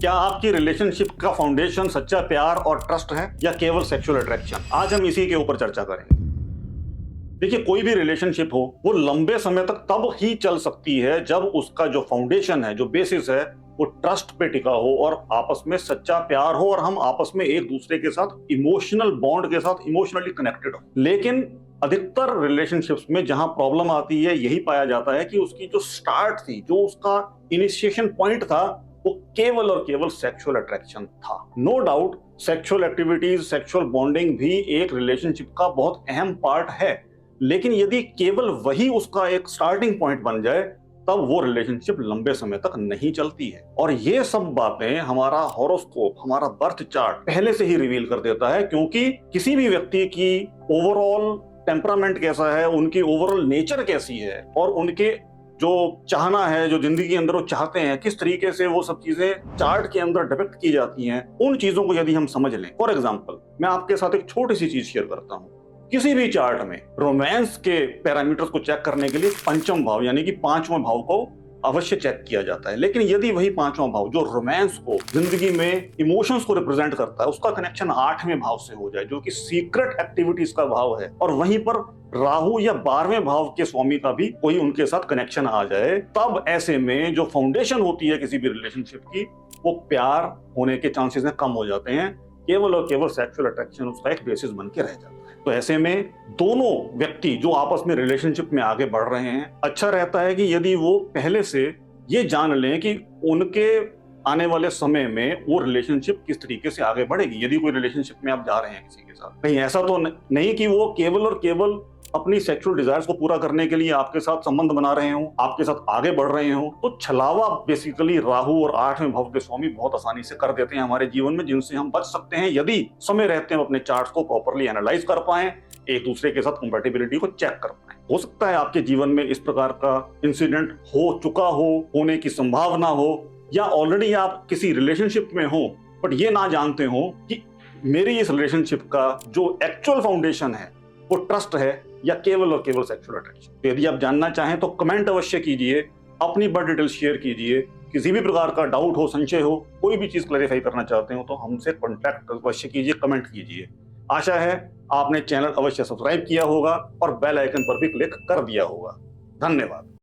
क्या आपकी रिलेशनशिप का फाउंडेशन सच्चा प्यार और ट्रस्ट है या केवल सेक्सुअल अट्रैक्शन? आज हम इसी के ऊपर चर्चा करेंगे। देखिए, कोई भी रिलेशनशिप हो वो लंबे समय तक तब ही चल सकती है जब उसका जो फाउंडेशन है, जो बेसिस है, वो ट्रस्ट पे टिका हो और आपस में सच्चा प्यार हो और हम आपस में एक दूसरे के साथ इमोशनल बॉन्ड के साथ इमोशनली कनेक्टेड हो। लेकिन अधिकतर रिलेशनशिप्स में जहां प्रॉब्लम आती है, यही पाया जाता है कि उसकी जो स्टार्ट थी, जो उसका इनिशिएशन पॉइंट था, वो केवल और केवल सेक्सुअल अट्रैक्शन था। No doubt sexual activities, sexual bonding भी एक रिलेशनशिप का बहुत अहम पार्ट है, लेकिन यदि केवल वही उसका एक स्टार्टिंग पॉइंट बन जाए तब वो रिलेशनशिप लंबे समय तक नहीं चलती है। और ये सब बातें हमारा हॉरोस्कोप, हमारा बर्थ चार्ट पहले से ही रिवील कर देता है, क्योंकि किसी भी व्यक्ति की ओवरऑल टेम्परामेंट कैसा है, उनकी ओवरऑल नेचर कैसी है और उनके जो चाहना है, जो जिंदगी के अंदर वो चाहते हैं, किस तरीके से वो सब चीजें चार्ट के अंदर डिपिक्ट की जाती हैं, उन चीजों को यदि हम समझ लें। फॉर एग्जांपल, मैं आपके साथ एक छोटी सी चीज शेयर करता हूं। किसी भी चार्ट में रोमांस के पैरामीटर्स को चेक करने के लिए पंचम भाव यानी कि पांचवें भाव को अवश्य चेक किया जाता है। लेकिन यदि वही पांचवा भाव जो रोमांस को, जिंदगी में इमोशंस को रिप्रेजेंट करता है, उसका कनेक्शन आठवें भाव से हो जाए, जो कि सीक्रेट एक्टिविटीज का भाव है, और वहीं पर राहु या 12वें भाव के स्वामी का भी कोई उनके साथ कनेक्शन आ जाए, तब ऐसे में जो फाउंडेशन होती है किसी भी रिलेशनशिप की, वो प्यार होने के चांसेस कम हो जाते हैं। केवल और केवल सेक्सुअल अट्रैक्शन उसका एक बेसिस बन के रह जाता है। तो ऐसे में दोनों व्यक्ति जो आपस में रिलेशनशिप में आगे बढ़ रहे हैं, अच्छा रहता है कि यदि वो पहले से ये जान लें कि उनके आने वाले समय में वो रिलेशनशिप किस तरीके से आगे बढ़ेगी। यदि कोई रिलेशनशिप में आप जा रहे हैं किसी के साथ, कहीं ऐसा तो नहीं कि वो केवल और केवल अपनी सेक्सुअल डिजायर्स को पूरा करने के लिए आपके साथ संबंध बना रहे हो, आपके साथ आगे बढ़ रहे हो। तो छलावा बेसिकली राहु और 8वें भाव के स्वामी बहुत आसानी से कर देते हैं हमारे जीवन में, जिनसे हम बच सकते हैं यदि समय रहते हैं अपने चार्ट्स को प्रॉपर्ली एनालाइज कर पाए, एक दूसरे के साथ कंपैटिबिलिटी को चेक कर पाए। हो सकता है आपके जीवन में इस प्रकार का इंसिडेंट हो चुका हो, होने की संभावना हो, या ऑलरेडी आप किसी रिलेशनशिप में हो बट ये ना जानते हो कि मेरी इस रिलेशनशिप का जो एक्चुअल फाउंडेशन है वो ट्रस्ट है या केवल और केवल सेक्सुअल अट्रैक्शन। तो यदि आप जानना चाहें तो कमेंट अवश्य कीजिए, अपनी बर्थ डिटेल्स शेयर कीजिए। किसी भी प्रकार का डाउट हो, संशय हो, कोई भी चीज क्लैरिफाई करना चाहते हो तो हमसे कॉन्टैक्ट अवश्य कीजिए, कमेंट कीजिए। आशा है आपने चैनल अवश्य सब्सक्राइब किया होगा और बेल आइकन पर भी क्लिक कर दिया होगा। धन्यवाद।